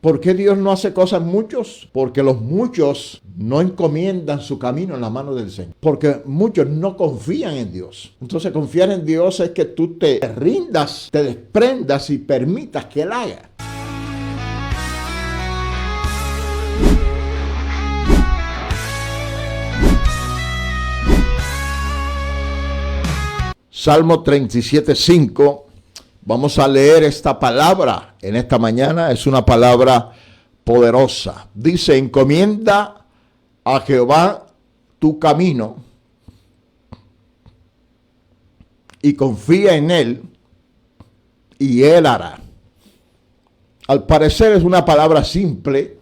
¿Por qué Dios no hace cosas muchos? Porque los muchos no encomiendan su camino en la mano del Señor. Porque muchos no confían en Dios. Entonces confiar en Dios es que tú te rindas, te desprendas y permitas que Él haga. Salmo 37:5. Vamos a leer esta palabra en esta mañana. Es una palabra poderosa. Dice: encomienda a Jehová tu camino y confía en Él y Él hará. Al parecer es una palabra simple.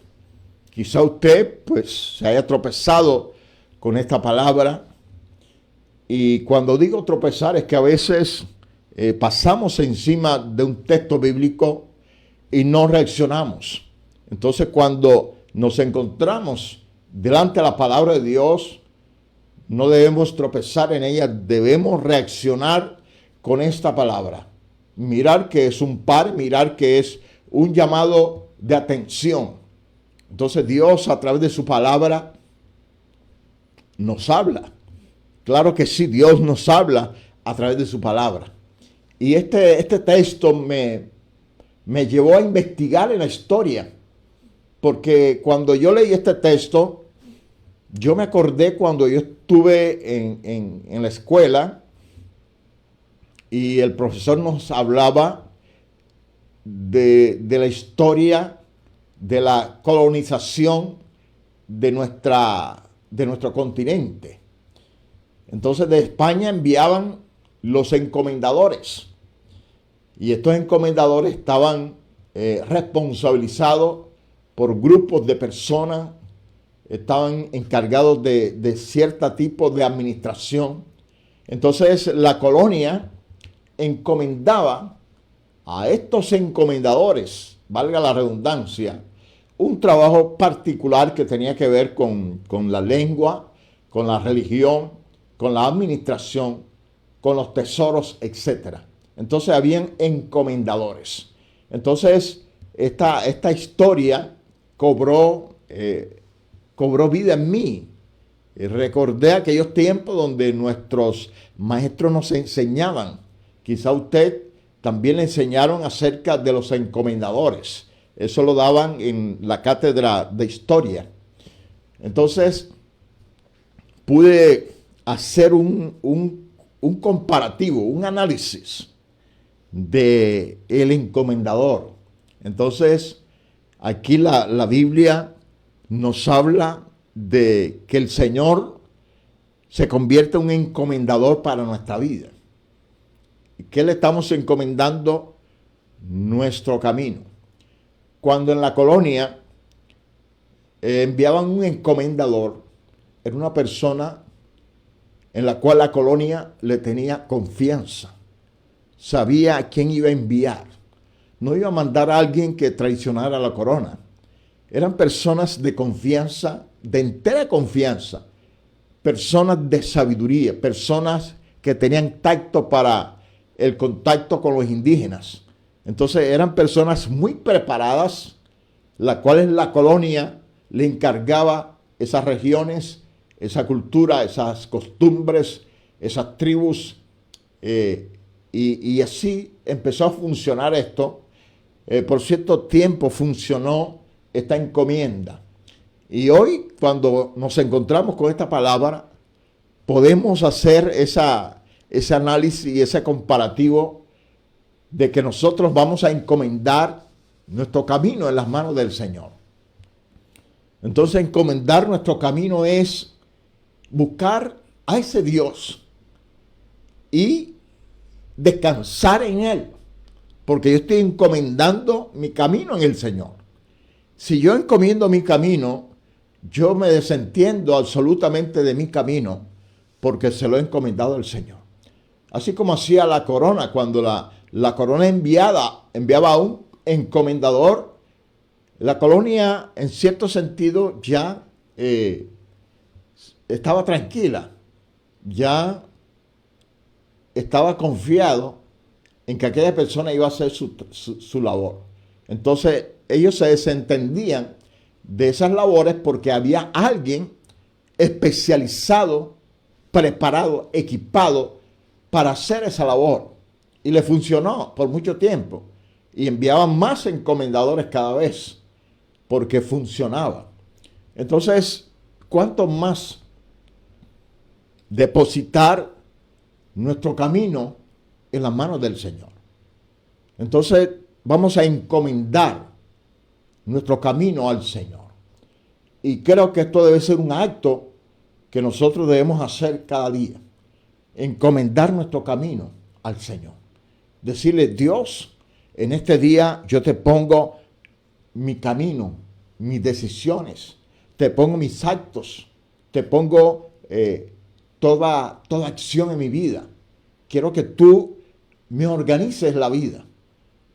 Quizá usted se haya tropezado con esta palabra. Y cuando digo tropezar es que a veces pasamos encima de un texto bíblico y no reaccionamos. Entonces, cuando nos encontramos delante de la palabra de Dios, no debemos tropezar en ella, debemos reaccionar con esta palabra. Mirar que es un par, mirar que es un llamado de atención. Entonces, Dios a través de su palabra nos habla. Claro que sí, Dios nos habla a través de su palabra. Y este texto me llevó a investigar en la historia. Porque cuando yo leí este texto, yo me acordé cuando yo estuve en la escuela y el profesor nos hablaba de la historia de la colonización de nuestro continente. Entonces de España enviaban los encomendadores. Y estos encomendadores estaban responsabilizados por grupos de personas, estaban encargados de cierto tipo de administración. Entonces la colonia encomendaba a estos encomendadores, valga la redundancia, un trabajo particular que tenía que ver con la lengua, con la religión, con la administración, con los tesoros, etc. Entonces habían encomendadores. Entonces esta historia cobró vida en mí. Recordé aquellos tiempos donde nuestros maestros nos enseñaban. Quizá usted también le enseñaron acerca de los encomendadores. Eso lo daban en la cátedra de historia. Entonces pude hacer un comparativo, un análisis de el encomendador. Entonces, aquí la Biblia nos habla de que el Señor se convierte en un encomendador para nuestra vida. ¿Qué le estamos encomendando? Nuestro camino. Cuando en la colonia enviaban un encomendador, era una persona en la cual la colonia le tenía confianza. Sabía a quién iba a enviar. No iba a mandar a alguien que traicionara la corona. Eran personas de confianza, de entera confianza. Personas de sabiduría, personas que tenían tacto para el contacto con los indígenas. Entonces eran personas muy preparadas, las cuales la colonia le encargaba esas regiones, esa cultura, esas costumbres, esas tribus, y así empezó a funcionar esto. Por cierto tiempo funcionó esta encomienda. Y hoy, cuando nos encontramos con esta palabra, podemos hacer ese análisis y ese comparativo de que nosotros vamos a encomendar nuestro camino en las manos del Señor. Entonces, encomendar nuestro camino es buscar a ese Dios y descansar en Él, porque yo estoy encomendando mi camino en el Señor. Si yo encomiendo mi camino, yo me desentiendo absolutamente de mi camino, porque se lo he encomendado al Señor. Así como hacía la corona, cuando la corona enviaba a un encomendador, la colonia en cierto sentido ya estaba tranquila, ya estaba confiado en que aquella persona iba a hacer su labor. Entonces ellos se desentendían de esas labores porque había alguien especializado, preparado, equipado para hacer esa labor. Y le funcionó por mucho tiempo. Y enviaban más encomendadores cada vez porque funcionaba. Entonces, ¿cuánto más depositar nuestro camino en las manos del Señor? Entonces, vamos a encomendar nuestro camino al Señor. Y creo que esto debe ser un acto que nosotros debemos hacer cada día. Encomendar nuestro camino al Señor. Decirle, Dios, en este día yo te pongo mi camino, mis decisiones, te pongo mis actos, te pongo toda acción en mi vida. Quiero que tú me organices la vida.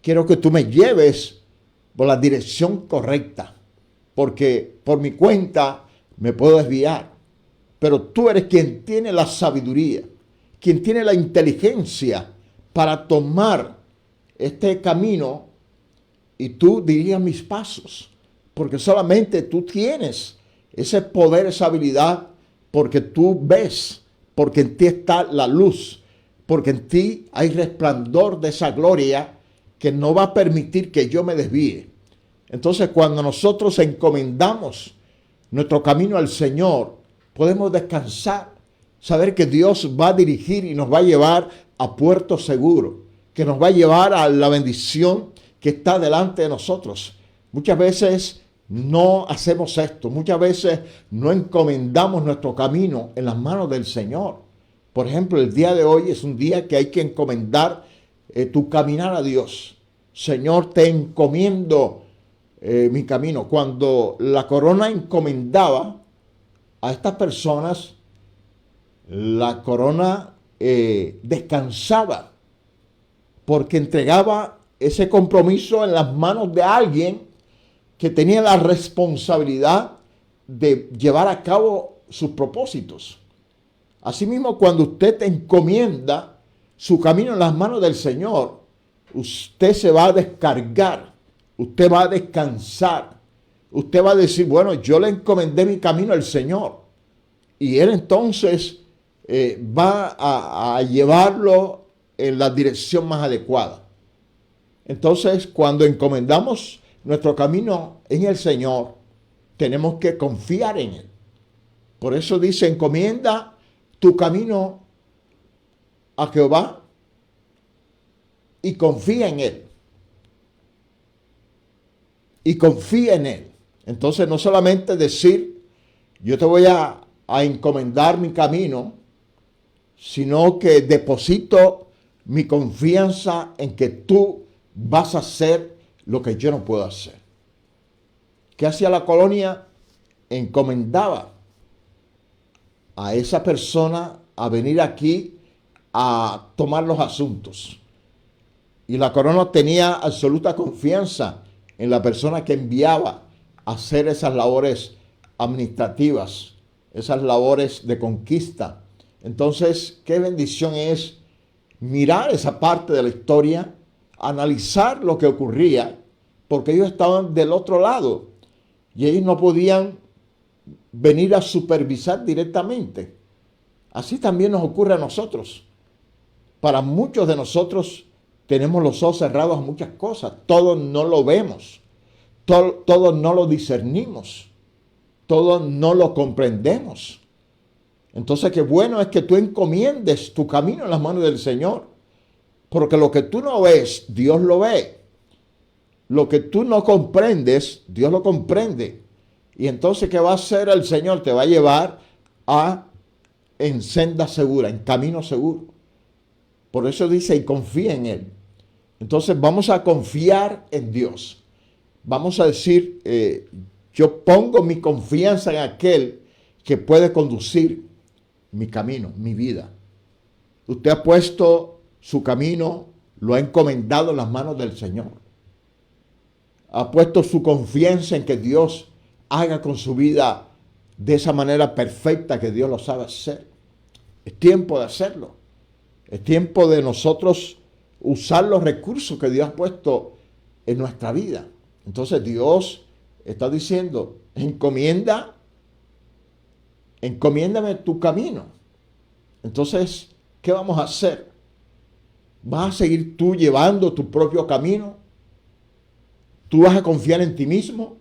Quiero que tú me lleves por la dirección correcta, porque por mi cuenta me puedo desviar. Pero tú eres quien tiene la sabiduría, quien tiene la inteligencia para tomar este camino y tú dirías mis pasos, porque solamente tú tienes ese poder, esa habilidad, porque tú ves, porque en ti está la luz, porque en ti hay resplandor de esa gloria que no va a permitir que yo me desvíe. Entonces, cuando nosotros encomendamos nuestro camino al Señor, podemos descansar, saber que Dios va a dirigir y nos va a llevar a puerto seguro, que nos va a llevar a la bendición que está delante de nosotros. Muchas veces no hacemos esto, muchas veces no encomendamos nuestro camino en las manos del Señor. Por ejemplo, el día de hoy es un día que hay que encomendar tu caminar a Dios. Señor, te encomiendo mi camino. Cuando la corona encomendaba a estas personas, la corona descansaba porque entregaba ese compromiso en las manos de alguien que tenía la responsabilidad de llevar a cabo sus propósitos. Asimismo, cuando usted encomienda su camino en las manos del Señor, usted se va a descargar, usted va a descansar, usted va a decir, bueno, yo le encomendé mi camino al Señor. Y Él entonces va a llevarlo en la dirección más adecuada. Entonces, cuando encomendamos nuestro camino en el Señor, tenemos que confiar en Él. Por eso dice, encomienda tu camino a Jehová y confía en Él. Y confía en Él. Entonces, no solamente decir, yo te voy a encomendar mi camino, sino que deposito mi confianza en que tú vas a hacer lo que yo no puedo hacer. ¿Qué hacía la colonia? Encomendaba a esa persona a venir aquí a tomar los asuntos. Y la corona tenía absoluta confianza en la persona que enviaba a hacer esas labores administrativas, esas labores de conquista. Entonces, qué bendición es mirar esa parte de la historia, analizar lo que ocurría, porque ellos estaban del otro lado y ellos no podían venir a supervisar directamente. Así también nos ocurre a nosotros. Para muchos de nosotros tenemos los ojos cerrados a muchas cosas. Todo no lo vemos. Todo no lo discernimos. Todo no lo comprendemos. Entonces, qué bueno es que tú encomiendes tu camino en las manos del Señor. Porque lo que tú no ves, Dios lo ve. Lo que tú no comprendes, Dios lo comprende. Y entonces, ¿qué va a hacer el Señor? Te va a llevar en senda segura, en camino seguro. Por eso dice, y confía en Él. Entonces, vamos a confiar en Dios. Vamos a decir, yo pongo mi confianza en aquel que puede conducir mi camino, mi vida. Usted ha puesto su camino, lo ha encomendado en las manos del Señor. Ha puesto su confianza en que Dios haga con su vida de esa manera perfecta que Dios lo sabe hacer. Es tiempo de hacerlo. Es tiempo de nosotros usar los recursos que Dios ha puesto en nuestra vida. Entonces Dios está diciendo, encomiéndame tu camino. Entonces, ¿qué vamos a hacer? ¿Vas a seguir tú llevando tu propio camino? ¿Tú vas a confiar en ti mismo?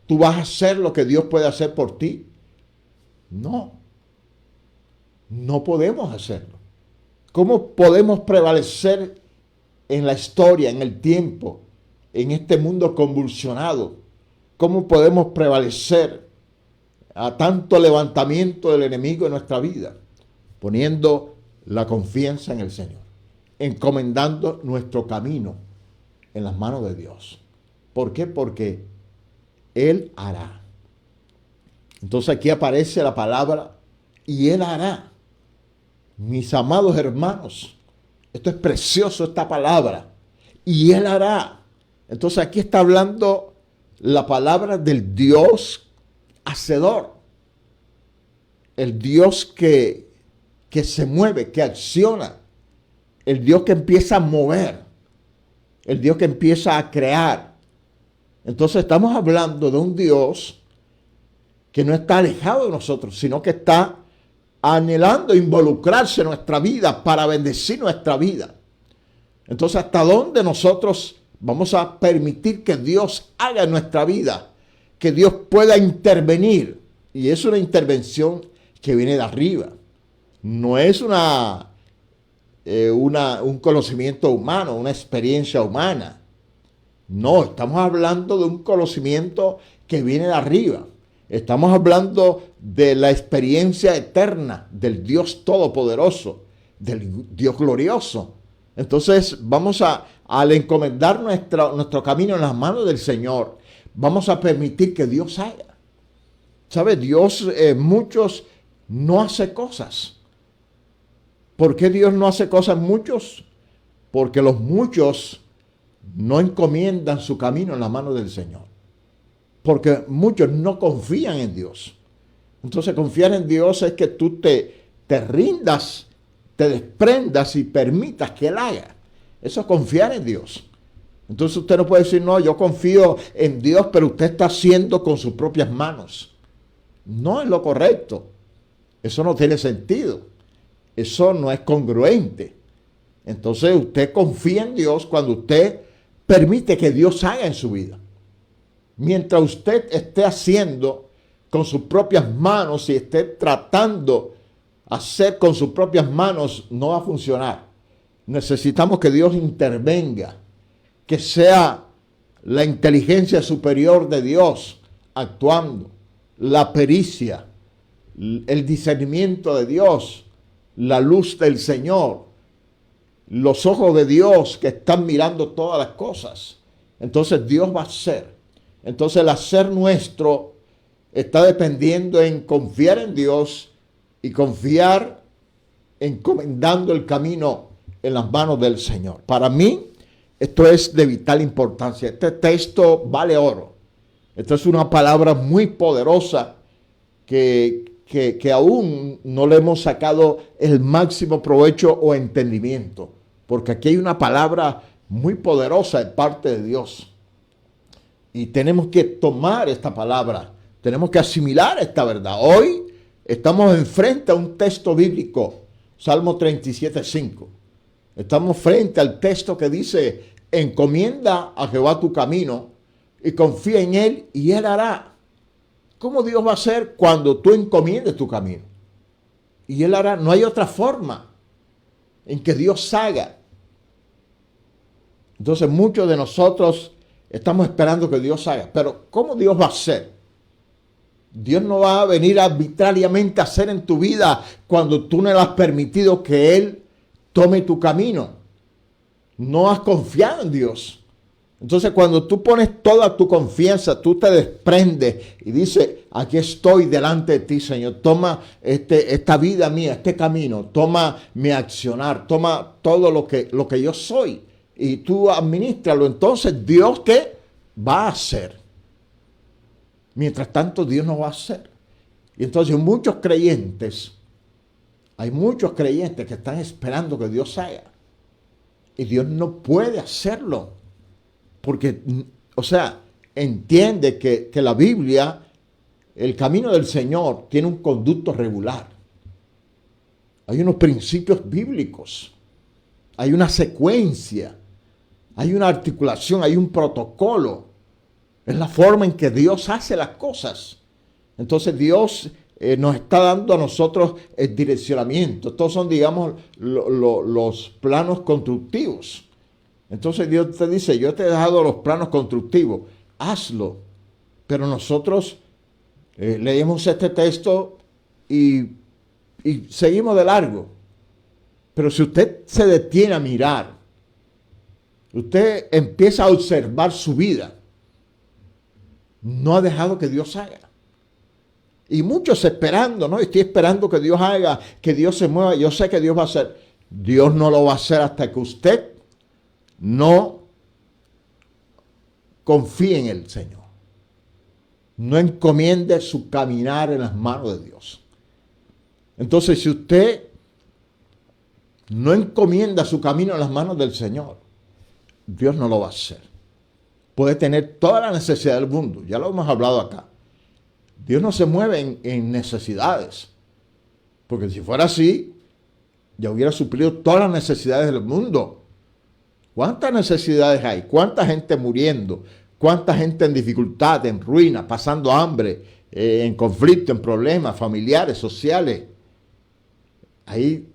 ¿Tú vas a hacer lo que Dios puede hacer por ti? No, no podemos hacerlo. ¿Cómo podemos prevalecer en la historia, en el tiempo, en este mundo convulsionado? ¿Cómo podemos prevalecer a tanto levantamiento del enemigo en nuestra vida? Poniendo la confianza en el Señor, encomendando nuestro camino en las manos de Dios. ¿Por qué? Porque Él hará. Entonces aquí aparece la palabra y Él hará. Mis amados hermanos, esto es precioso, esta palabra. Y Él hará. Entonces aquí está hablando la palabra del Dios hacedor. El Dios que se mueve, que acciona. El Dios que empieza a mover. El Dios que empieza a crear. Entonces estamos hablando de un Dios que no está alejado de nosotros, sino que está anhelando involucrarse en nuestra vida para bendecir nuestra vida. Entonces, ¿hasta dónde nosotros vamos a permitir que Dios haga en nuestra vida? Que Dios pueda intervenir. Y es una intervención que viene de arriba. No es un conocimiento humano, una experiencia humana. No, estamos hablando de un conocimiento que viene de arriba. Estamos hablando de la experiencia eterna del Dios Todopoderoso, del Dios glorioso. Entonces vamos al encomendar nuestro camino en las manos del Señor, vamos a permitir que Dios haga. ¿Sabe? Dios, muchos no hace cosas. ¿Por qué Dios no hace cosas muchos? Porque los muchos no encomiendan su camino en las manos del Señor. Porque muchos no confían en Dios. Entonces confiar en Dios es que tú te rindas, te desprendas y permitas que Él haga. Eso es confiar en Dios. Entonces usted no puede decir, no, yo confío en Dios, pero usted está haciendo con sus propias manos. No es lo correcto. Eso no tiene sentido. Eso no es congruente. Entonces usted confía en Dios cuando usted permite que Dios haga en su vida. Mientras usted esté haciendo con sus propias manos y esté tratando hacer con sus propias manos, no va a funcionar. Necesitamos que Dios intervenga, que sea la inteligencia superior de Dios actuando, la pericia, el discernimiento de Dios, la luz del Señor, los ojos de Dios que están mirando todas las cosas. Entonces Dios va a hacer. Entonces el hacer nuestro está dependiendo en confiar en Dios y confiar encomendando el camino en las manos del Señor. Para mí esto es de vital importancia. Este texto vale oro. Esta es una palabra muy poderosa que aún no le hemos sacado el máximo provecho o entendimiento. Porque aquí hay una palabra muy poderosa de parte de Dios. Y tenemos que tomar esta palabra, tenemos que asimilar esta verdad. Hoy estamos enfrente a un texto bíblico, Salmo 37:5. Estamos frente al texto que dice, encomienda a Jehová tu camino y confía en Él y Él hará. ¿Cómo Dios va a hacer cuando tú encomiendes tu camino? Y Él hará, no hay otra forma en que Dios haga. Entonces muchos de nosotros estamos esperando que Dios haga. Pero ¿cómo Dios va a hacer? Dios no va a venir arbitrariamente a hacer en tu vida cuando tú no le has permitido que Él tome tu camino. No has confiado en Dios. Entonces cuando tú pones toda tu confianza, tú te desprendes y dices, aquí estoy delante de ti, Señor. Toma esta vida mía, este camino. Toma mi accionar. Toma todo lo que yo soy. Y tú administralo. Entonces, ¿Dios qué va a hacer? Mientras tanto, Dios no va a hacer. Y entonces hay muchos creyentes que están esperando que Dios haga. Y Dios no puede hacerlo. Porque O sea, entiende que la Biblia, el camino del Señor, tiene un conducto regular. Hay unos principios bíblicos. Hay una secuencia. Hay una articulación. Hay un protocolo. Es la forma en que Dios hace las cosas. Entonces Dios nos está dando a nosotros el direccionamiento. Estos son, digamos, los planos constructivos. Entonces Dios te dice, yo te he dado los planos constructivos, hazlo. Pero nosotros leemos este texto y seguimos de largo. Pero si usted se detiene a mirar, usted empieza a observar su vida, no ha dejado que Dios haga. Y muchos esperando, ¿no? Estoy esperando que Dios haga, que Dios se mueva. Yo sé que Dios va a hacer. Dios no lo va a hacer hasta que usted no confíe en el Señor. No encomiende su caminar en las manos de Dios. Entonces, si usted no encomienda su camino en las manos del Señor, Dios no lo va a hacer. Puede tener toda la necesidad del mundo. Ya lo hemos hablado acá. Dios no se mueve en necesidades. Porque si fuera así, ya hubiera suplido todas las necesidades del mundo. ¿Cuántas necesidades hay? ¿Cuánta gente muriendo? ¿Cuánta gente en dificultad, en ruina, pasando hambre, en conflicto, en problemas familiares, sociales? Hay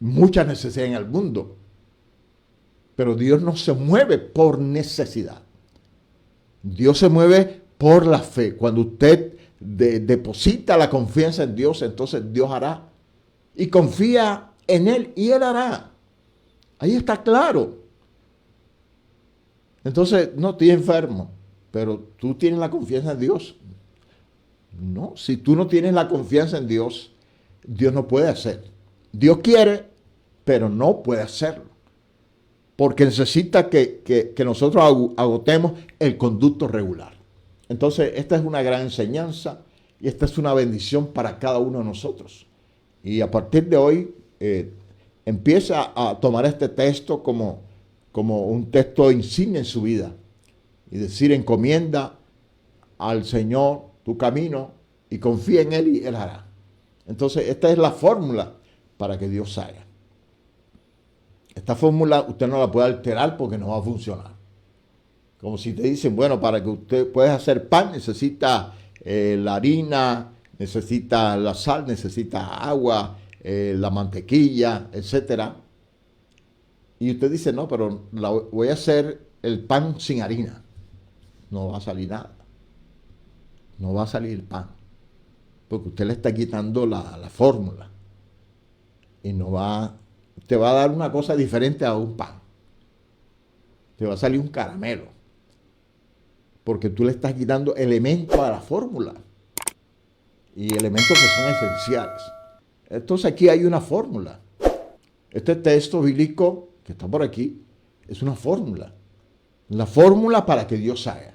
muchas necesidades en el mundo. Pero Dios no se mueve por necesidad. Dios se mueve por la fe. Cuando usted deposita la confianza en Dios, entonces Dios hará. Y confía en Él y Él hará. Ahí está claro. Entonces, no estoy enfermo, pero tú tienes la confianza en Dios. No, si tú no tienes la confianza en Dios, Dios no puede hacer. Dios quiere, pero no puede hacerlo. Porque necesita que nosotros agotemos el conducto regular. Entonces, esta es una gran enseñanza y esta es una bendición para cada uno de nosotros. Y a partir de hoy, empieza a tomar este texto como un texto insignia en su vida. Y decir, encomienda al Señor tu camino y confía en Él y Él hará. Entonces, esta es la fórmula para que Dios haga. Esta fórmula usted no la puede alterar porque no va a funcionar. Como si te dicen, bueno, para que usted pueda hacer pan necesita la harina, necesita la sal, necesita agua, la mantequilla, etcétera. Y usted dice, no, pero voy a hacer el pan sin harina. No va a salir nada. No va a salir el pan. Porque usted le está quitando la fórmula. Y te va a dar una cosa diferente a un pan. Te va a salir un caramelo. Porque tú le estás quitando elementos a la fórmula. Y elementos que son esenciales. Entonces aquí hay una fórmula. Este texto bíblico que está por aquí es una fórmula. La fórmula para que Dios haga.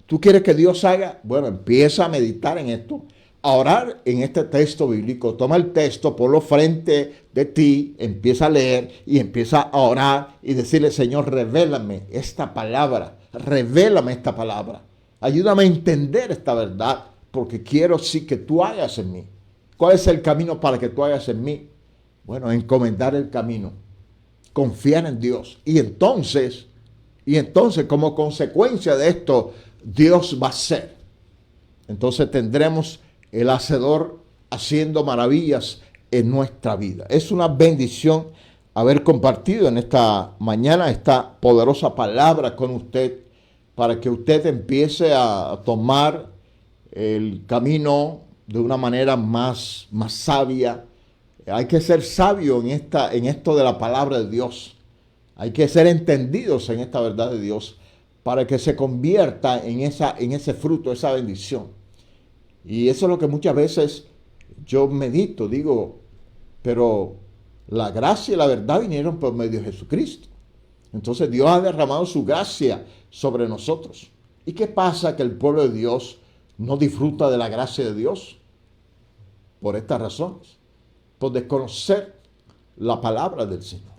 ¿Tú quieres que Dios haga? Bueno, empieza a meditar en esto, a orar en este texto bíblico. Toma el texto, ponlo frente de ti, empieza a leer y empieza a orar y decirle, Señor, revélame esta palabra, revélame esta palabra. Ayúdame a entender esta verdad, porque quiero sí que tú hagas en mí. ¿Cuál es el camino para que tú hagas en mí? Bueno, encomendar el camino, confiar en Dios. Y entonces, como consecuencia de esto, Dios va a hacer. Entonces tendremos el Hacedor haciendo maravillas en nuestra vida. Es una bendición haber compartido en esta mañana esta poderosa palabra con usted para que usted empiece a tomar el camino de una manera más sabia. Hay que ser sabio en esto de la palabra de Dios. Hay que ser entendidos en esta verdad de Dios para que se convierta en ese fruto, esa bendición. Y eso es lo que muchas veces yo medito, digo, pero la gracia y la verdad vinieron por medio de Jesucristo. Entonces Dios ha derramado su gracia sobre nosotros. ¿Y qué pasa? Que el pueblo de Dios no disfruta de la gracia de Dios por estas razones, por desconocer la palabra del Señor.